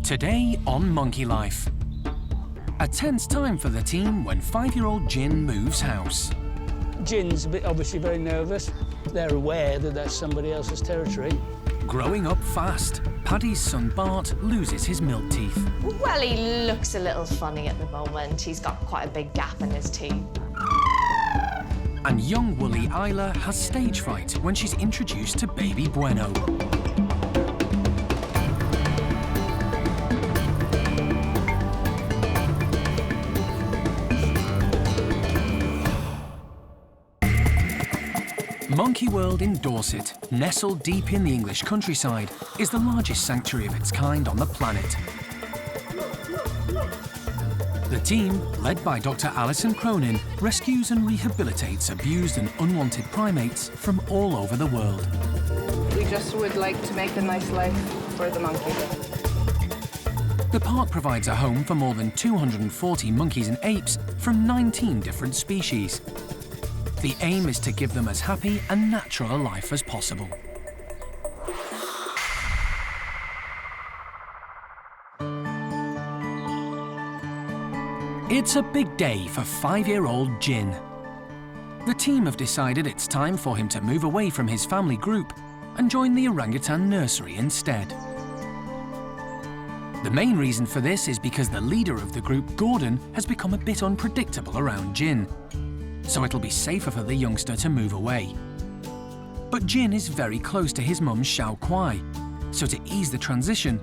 Today on Monkey Life. A tense time for the team when 5-year-old Jin moves house. Jin's obviously very nervous. They're aware that that's somebody else's territory. Growing up fast, Paddy's son Bart loses his milk teeth. Well, he looks a little funny at the moment. He's got quite a big gap in his teeth. And young woolly Ayla has stage fright when she's introduced to baby Bueno. Monkey World in Dorset, nestled deep in the English countryside, is the largest sanctuary of its kind on the planet. The team, led by Dr. Alison Cronin, rescues and rehabilitates abused and unwanted primates from all over the world. We just would like to make a nice life for the monkey. The park provides a home for more than 240 monkeys and apes from 19 different species. The aim is to give them as happy and natural a life as possible. It's a big day for 5-year-old Jin. The team have decided it's time for him to move away from his family group and join the Orangutan Nursery instead. The main reason for this is because the leader of the group, Gordon, has become a bit unpredictable around Jin. So it'll be safer for the youngster to move away. But Jin is very close to his mum Hsiao-quai, so to ease the transition,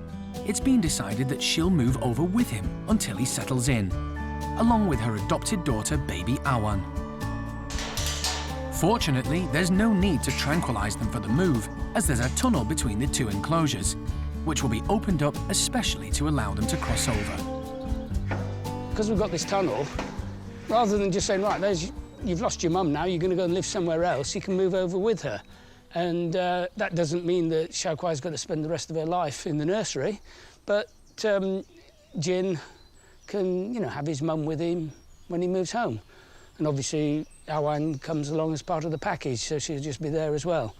it's been decided that she'll move over with him until he settles in, along with her adopted daughter, baby Awan. Fortunately, there's no need to tranquilise them for the move, as there's a tunnel between the two enclosures, which will be opened up especially to allow them to cross over. Because we've got this tunnel, rather than just saying, right, you've lost your mum now, you're going to go and live somewhere else, you can move over with her. And that doesn't mean that Hsiao-quai's got to spend the rest of her life in the nursery, but Jin can, have his mum with him when he moves home. And obviously, Awan comes along as part of the package, so she'll just be there as well.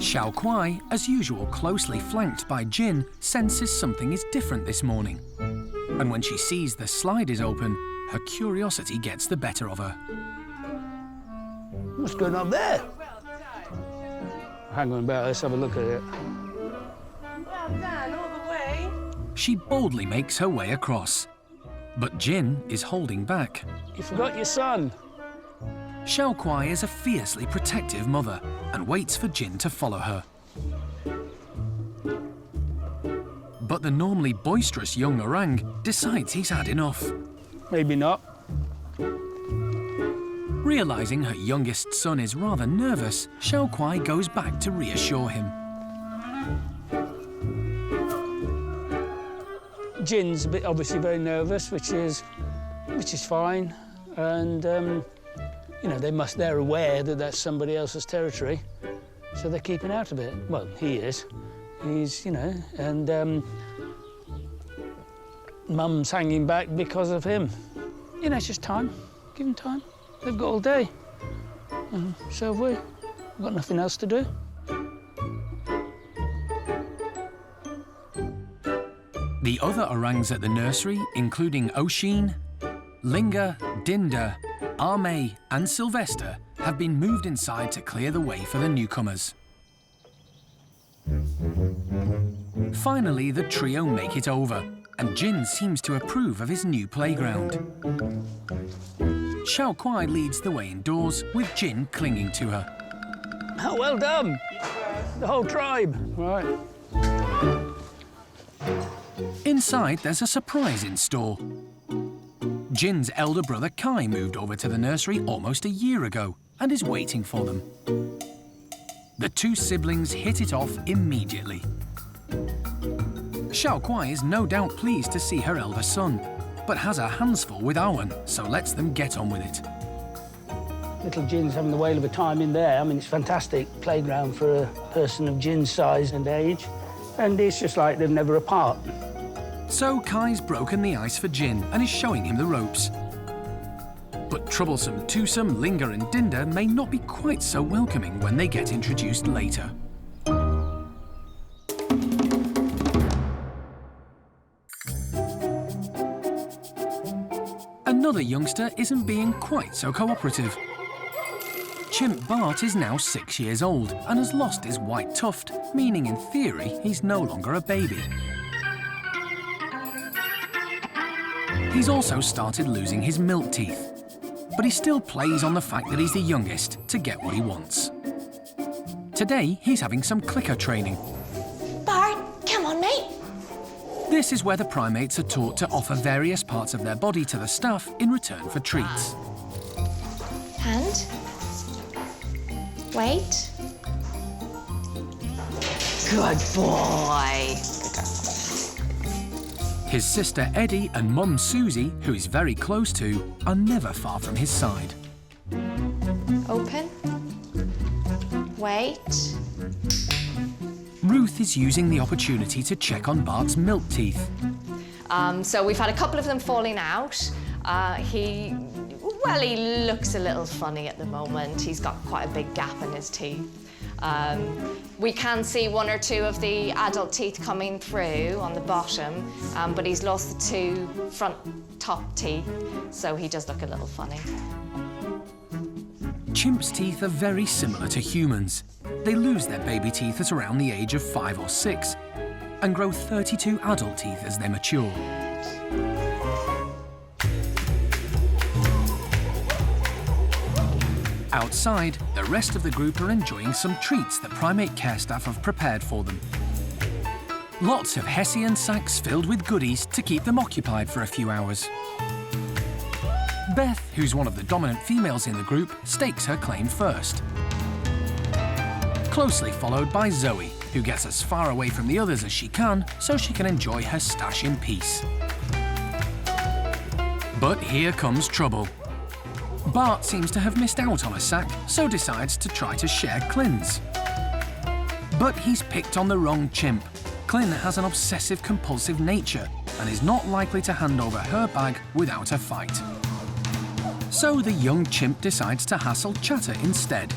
Hsiao-quai, as usual closely flanked by Jin, senses something is different this morning. And when she sees the slide is open, her curiosity gets the better of her. What's going on there? Hang on about, let's have a look at it. Well done, all the way. She boldly makes her way across. But Jin is holding back. You forgot your son. Hsiao-quai is a fiercely protective mother and waits for Jin to follow her. But the normally boisterous young orang decides he's had enough. Maybe not. Realising her youngest son is rather nervous, Hsiao-quai goes back to reassure him. Jin's obviously very nervous, which is fine, and they're aware that that's somebody else's territory, so they're keeping out of it. Well, he is. He's, and Mum's hanging back because of him. It's just time. Give them time. They've got all day. And so have we. We've got nothing else to do. The other orangs at the nursery, including Oshin, Linga, Dinda, Arme and Sylvester, have been moved inside to clear the way for the newcomers. Finally, the trio make it over, and Jin seems to approve of his new playground. Hsiao-quai leads the way indoors, with Jin clinging to her. Oh, well done! The whole tribe. Right. Inside, there's a surprise in store. Jin's elder brother Kai moved over to the nursery almost a year ago and is waiting for them. The two siblings hit it off immediately. Hsiao-quai is no doubt pleased to see her elder son, but has her hands full with Awan, so lets them get on with it. Little Jin's having the whale of a time in there. I mean, it's a fantastic playground for a person of Jin's size and age, and it's just like they're never apart. So Kai's broken the ice for Jin and is showing him the ropes. But troublesome twosome Linga and Dinda may not be quite so welcoming when they get introduced later. another youngster isn't being quite so cooperative. Chimp Bart is now 6 years old and has lost his white tuft, meaning in theory he's no longer a baby. He's also started losing his milk teeth, but he still plays on the fact that he's the youngest to get what he wants. Today, he's having some clicker training. Bart, come on, mate. This is where the primates are taught to offer various parts of their body to the staff in return for treats. Hand. Wait. Good boy. Good girl. His sister Eddie and mum Susie, who he's very close to, are never far from his side. Open. Wait. Ruth is using the opportunity to check on Bart's milk teeth. So we've had a couple of them falling out. He looks a little funny at the moment. He's got quite a big gap in his teeth. We can see one or two of the adult teeth coming through on the bottom, but he's lost the two front top teeth, so he does look a little funny. Chimps' teeth are very similar to humans. They lose their baby teeth at around the age of 5 or 6 and grow 32 adult teeth as they mature. Outside, the rest of the group are enjoying some treats that primate care staff have prepared for them. Lots of hessian sacks filled with goodies to keep them occupied for a few hours. Beth, who's one of the dominant females in the group, stakes her claim first. Closely followed by Zoe, who gets as far away from the others as she can so she can enjoy her stash in peace. But here comes trouble. Bart seems to have missed out on a sack, so decides to try to share Clin's. But he's picked on the wrong chimp. Clin has an obsessive-compulsive nature and is not likely to hand over her bag without a fight. So the young chimp decides to hassle Chatter instead.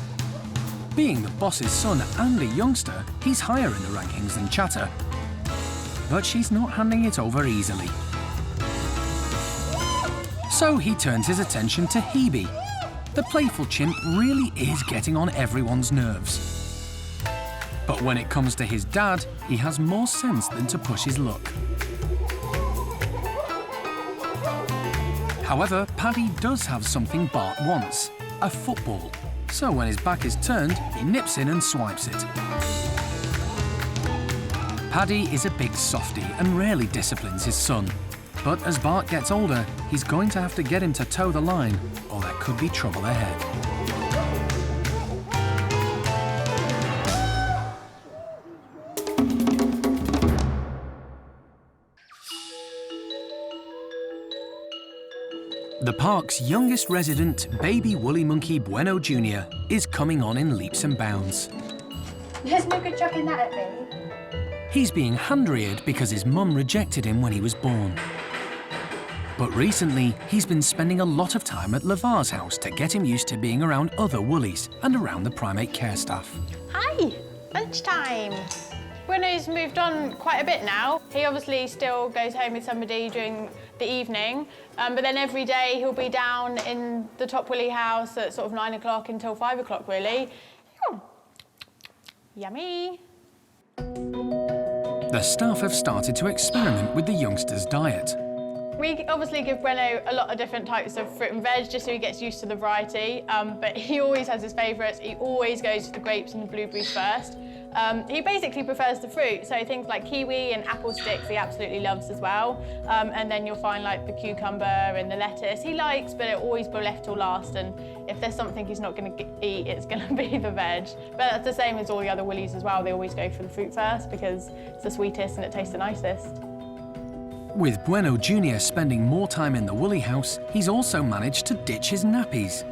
Being the boss's son and a youngster, he's higher in the rankings than Chatter. But she's not handing it over easily. So he turns his attention to Hebe. The playful chimp really is getting on everyone's nerves. But when it comes to his dad, he has more sense than to push his luck. However, Paddy does have something Bart wants, a football. So when his back is turned, he nips in and swipes it. Paddy is a big softie and rarely disciplines his son. But as Bart gets older, he's going to have to get him to toe the line, or there could be trouble ahead. The park's youngest resident, baby woolly monkey Bueno Jr., is coming on in leaps and bounds. There's no good chucking that at me. He's being hand-reared because his mum rejected him when he was born. But recently, he's been spending a lot of time at Lavar's house to get him used to being around other woolies and around the primate care staff. Hi, lunchtime. Bueno's moved on quite a bit now. He obviously still goes home with somebody during the evening, but then every day he'll be down in the top woolly house at sort of 9 o'clock until 5 o'clock, really. Oh. Yummy. The staff have started to experiment with the youngster's diet. We obviously give Bueno a lot of different types of fruit and veg just so he gets used to the variety, but he always has his favourites. He always goes for the grapes and the blueberries first. He basically prefers the fruit, so things like kiwi and apple sticks he absolutely loves as well. And then you'll find like the cucumber and the lettuce he likes, but it'll always be left till last, and if there's something he's not going to eat, it's going to be the veg. But that's the same as all the other woolies as well. They always go for the fruit first because it's the sweetest and it tastes the nicest. With Bueno Jr. spending more time in the woolly house, he's also managed to ditch his nappies.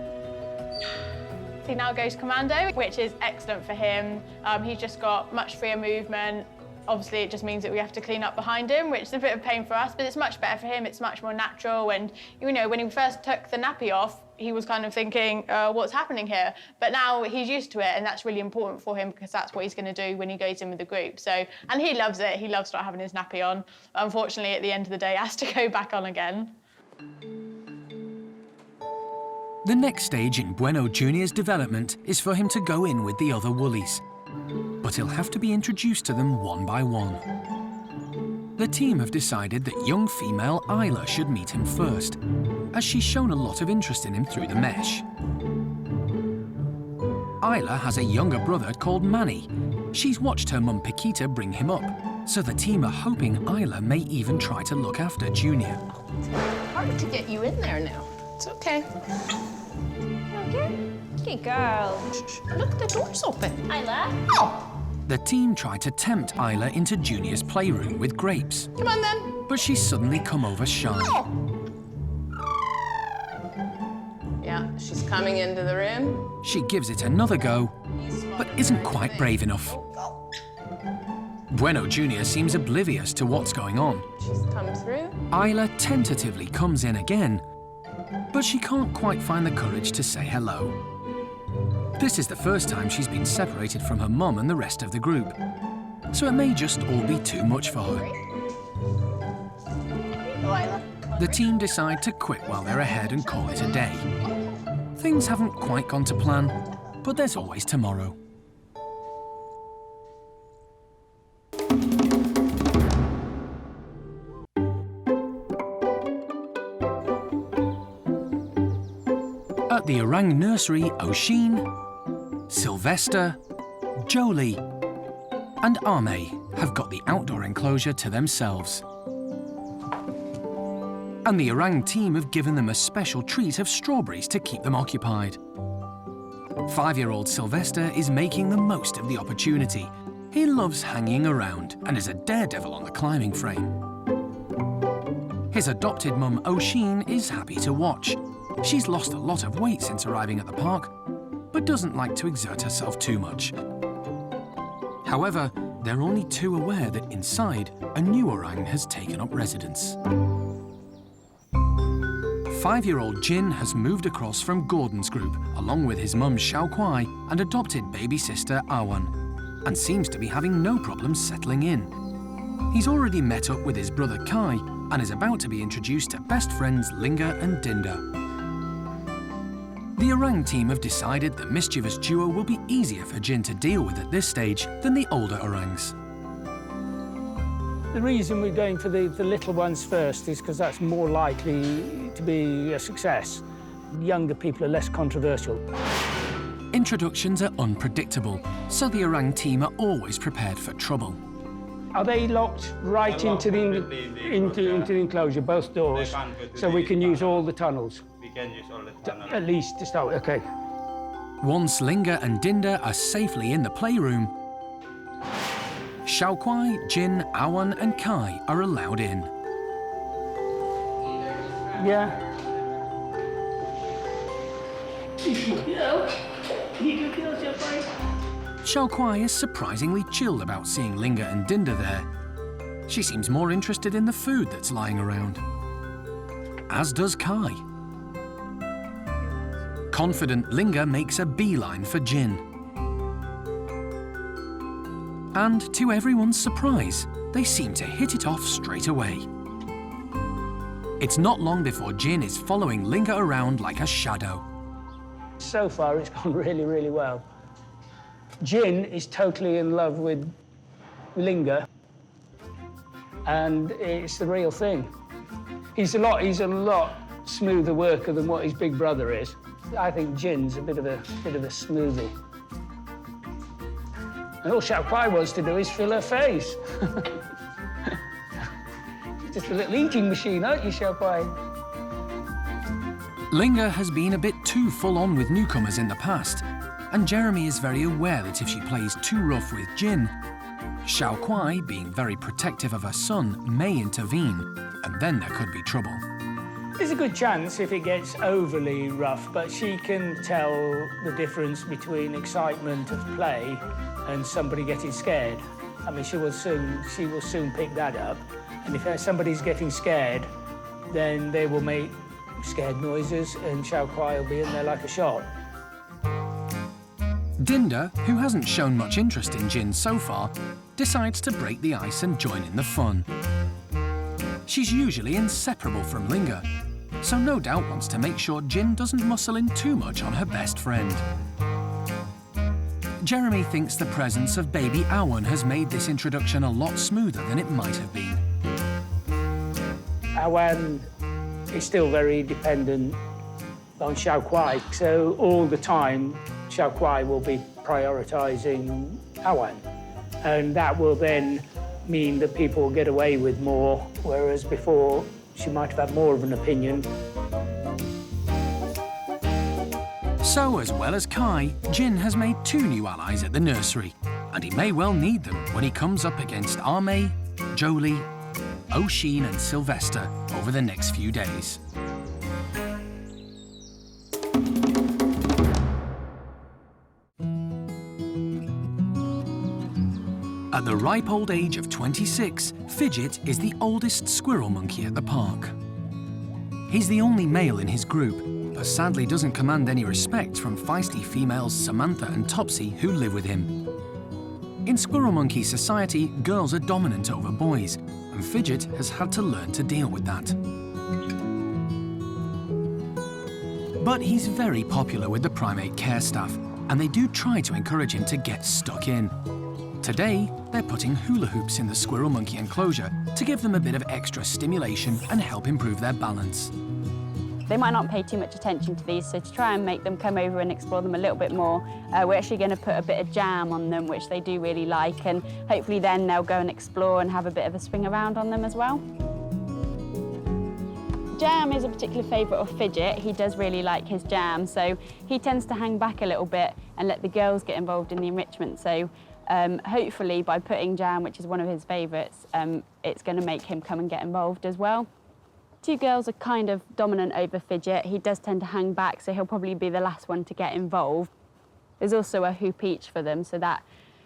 He now goes commando, which is excellent for him. He's just got much freer movement. Obviously, it just means that we have to clean up behind him, which is a bit of pain for us, but it's much better for him. It's much more natural. And, you know, when he first took the nappy off, he was kind of thinking, what's happening here? But now he's used to it, and that's really important for him because that's what he's going to do when he goes in with the group. So, and he loves it. He loves not having his nappy on. Unfortunately, at the end of the day, he has to go back on again. The next stage in Bueno Jr.'s development is for him to go in with the other woolies. But he'll have to be introduced to them one by one. The team have decided that young female Ayla should meet him first, as she's shown a lot of interest in him through the mesh. Ayla has a younger brother called Manny. She's watched her mum Paquita bring him up, so the team are hoping Ayla may even try to look after Junior. Hard to get you in there now. It's okay. Okay. Good girl. Shh. Look, the door's open. Ayla. Oh, The team try to tempt Ayla into Junior's playroom with grapes, come on then. but she's suddenly come over shy. Yeah, she's coming into the room. She gives it another go, but isn't quite brave enough. Bueno Jr. seems oblivious to what's going on. She's come through. Ayla tentatively comes in again, but she can't quite find the courage to say hello. This is the first time she's been separated from her mum and the rest of the group, so it may just all be too much for her. Go, Ayla. The team decide to quit while they're ahead and call it a day. Things haven't quite gone to plan, but there's always tomorrow. At the Orang Nursery, Oisin, Sylvester, Jolie and Ame have got the outdoor enclosure to themselves. And the Orang team have given them a special treat of strawberries to keep them occupied. 5-year-old Sylvester is making the most of the opportunity. He loves hanging around and is a daredevil on the climbing frame. His adopted mum, Oisin, is happy to watch. She's lost a lot of weight since arriving at the park, but doesn't like to exert herself too much. However, they're only too aware that inside, a new orang has taken up residence. 5-year-old Jin has moved across from Gordon's group, along with his mum Hsiao-quai and adopted baby sister Awan, and seems to be having no problems settling in. He's already met up with his brother Kai and is about to be introduced to best friends Linga and Dinda. The Orang team have decided the mischievous duo will be easier for Jin to deal with at this stage than the older Orangs. The reason we're going for the little ones first is because that's more likely to be a success. Younger people are less controversial. Introductions are unpredictable, so the Orang team are always prepared for trouble. Are they locked right into the enclosure, both doors, so we can use all the tunnels? We can use all the tunnels. At least to start with, OK. Once Linga and Dinda are safely in the playroom, Hsiao-quai, Jin, Awan and Kai are allowed in. Yeah. Hsiao-quai is surprisingly chilled about seeing Linga and Dinda there. She seems more interested in the food that's lying around. As does Kai. Confident Linga makes a beeline for Jin. And to everyone's surprise, they seem to hit it off straight away. It's not long before Jin is following Linga around like a shadow. So far, it's gone really, really well. Jin is totally in love with Linga, and it's the real thing. He's a lot smoother worker than what his big brother is. I think Jin's a bit of a smoothie. And all Hsiao-quai wants to do is fill her face. Just a little eating machine, aren't you, Hsiao-quai? Linga has been a bit too full-on with newcomers in the past, and Jeremy is very aware that if she plays too rough with Jin, Hsiao-quai, being very protective of her son, may intervene, and then there could be trouble. There's a good chance if it gets overly rough, but she can tell the difference between excitement of play and somebody getting scared. I mean, she will soon pick that up. And if somebody's getting scared, then they will make scared noises, and Hsiao-quai will be in there like a shot. Dinda, who hasn't shown much interest in Jin so far, decides to break the ice and join in the fun. She's usually inseparable from Linga, so no doubt wants to make sure Jin doesn't muscle in too much on her best friend. Jeremy thinks the presence of baby Awan has made this introduction a lot smoother than it might have been. Awan is still very dependent on Hsiao-quai, so all the time Hsiao-quai will be prioritising Awan, and that will then mean that people will get away with more, whereas before she might have had more of an opinion. So, as well as Kai, Jin has made 2 new allies at the nursery, and he may well need them when he comes up against Armei, Jolie, O'Sheen and Sylvester over the next few days. At the ripe old age of 26, Fidget is the oldest squirrel monkey at the park. He's the only male in his group, but sadly doesn't command any respect from feisty females Samantha and Topsy who live with him. In squirrel monkey society, girls are dominant over boys, and Fidget has had to learn to deal with that. But he's very popular with the primate care staff, and they do try to encourage him to get stuck in. Today, they're putting hula hoops in the squirrel monkey enclosure to give them a bit of extra stimulation and help improve their balance. They might not pay too much attention to these, so to try and make them come over and explore them a little bit more, we're actually going to put a bit of jam on them, which they do really like, and hopefully then they'll go and explore and have a bit of a swing around on them as well. Jam is a particular favourite of Fidget. He does really like his jam, so he tends to hang back a little bit and let the girls get involved in the enrichment. So hopefully by putting jam, which is one of his favourites, it's going to make him come and get involved as well. 2 girls are kind of dominant over Fidget. He does tend to hang back, so he'll probably be the last one to get involved. There's also a hoop each for them, so that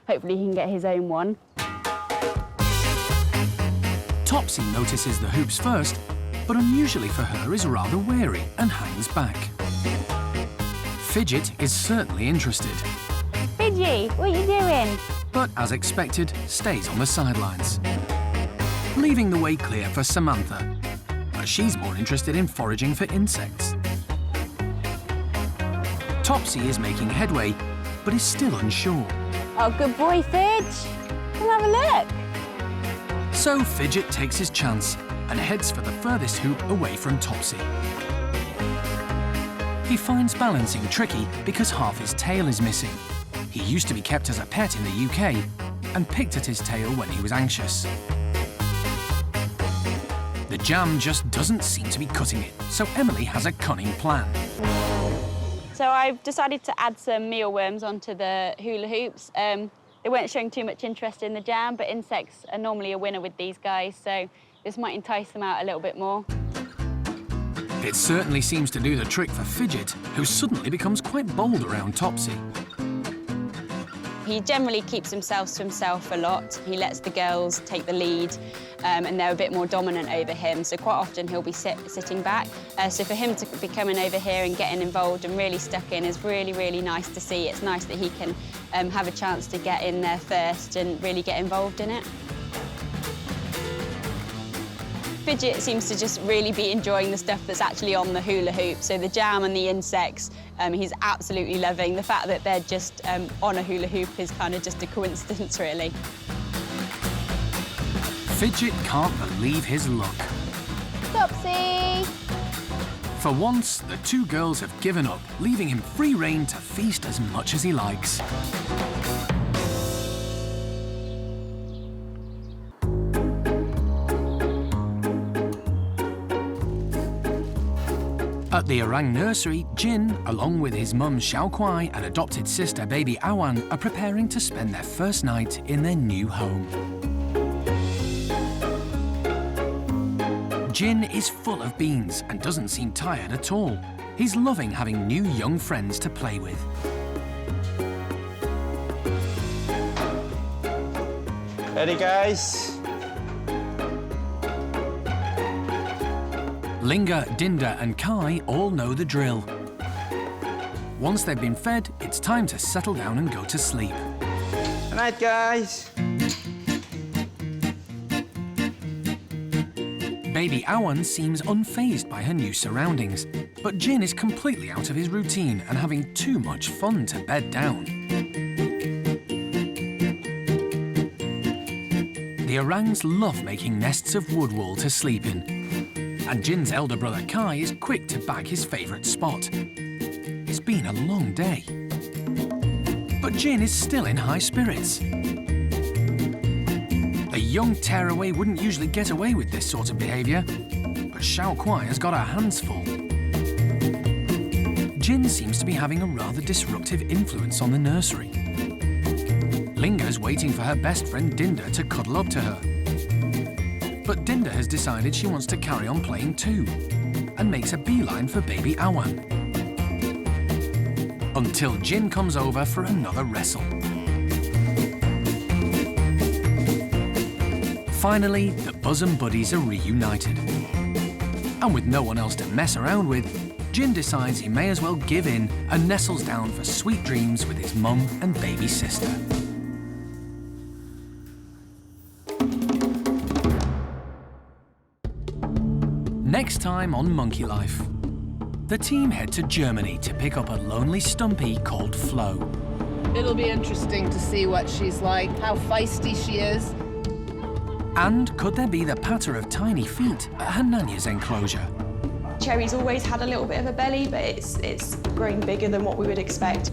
hopefully he can get his own one. Topsy notices the hoops first, but unusually for her is rather wary and hangs back. Fidget is certainly interested, Fidget, what are you doing? but as expected, stays on the sidelines, leaving the way clear for Samantha. But she's more interested in foraging for insects. Topsy is making headway, but is still unsure. Oh, good boy, Fidge. Come have a look. So Fidget takes his chance and heads for the furthest hoop away from Topsy. He finds balancing tricky because half his tail is missing. He used to be kept as a pet in the UK and picked at his tail when he was anxious. The jam just doesn't seem to be cutting it, so Emily has a cunning plan. So I've decided to add some mealworms onto the hula hoops. They weren't showing too much interest in the jam, but insects are normally a winner with these guys, so this might entice them out a little bit more. It certainly seems to do the trick for Fidget, who suddenly becomes quite bold around Topsy. He generally keeps himself to himself a lot. He lets the girls take the lead, and they're a bit more dominant over him, so quite often he'll be sitting back. So for him to be coming over here and getting involved and really stuck in is really, really nice to see. It's nice that he can have a chance to get in there first and really get involved in it. Fidget seems to just really be enjoying the stuff that's actually on the hula hoop, so the jam and the insects, he's absolutely loving. The fact that they're just on a hula hoop is kind of just a coincidence, really. Fidget can't believe his luck. Topsy! For once, the 2 girls have given up, leaving him free rein to feast as much as he likes. At the Orang Nursery, Jin, along with his mum Hsiao-quai and adopted sister baby Awan, are preparing to spend their first night in their new home. Jin is full of beans and doesn't seem tired at all. He's loving having new young friends to play with. Ready, guys? Linga, Dinda and Kai all know the drill. Once they've been fed, it's time to settle down and go to sleep. Good night, guys. Baby Awan seems unfazed by her new surroundings, but Jin is completely out of his routine and having too much fun to bed down. The orangs love making nests of wood wool to sleep in, and Jin's elder brother Kai is quick to bag his favourite spot. It's been a long day. But Jin is still in high spirits. The young tearaway wouldn't usually get away with this sort of behaviour, but Hsiao-quai has got her hands full. Jin seems to be having a rather disruptive influence on the nursery. Linga's waiting for her best friend Dinda to cuddle up to her. But Dinda has decided she wants to carry on playing too, and makes a beeline for baby Awan. Until Jin comes over for another wrestle. Finally, the bosom buddies are reunited. And with no one else to mess around with, Jin decides he may as well give in and nestles down for sweet dreams with his mum and baby sister. Next time on Monkey Life, the team head to Germany to pick up a lonely stumpy called Flo. It'll be interesting to see what she's like, how feisty she is. And could there be the patter of tiny feet at her nanny's enclosure? Cherry's always had a little bit of a belly, but it's growing bigger than what we would expect.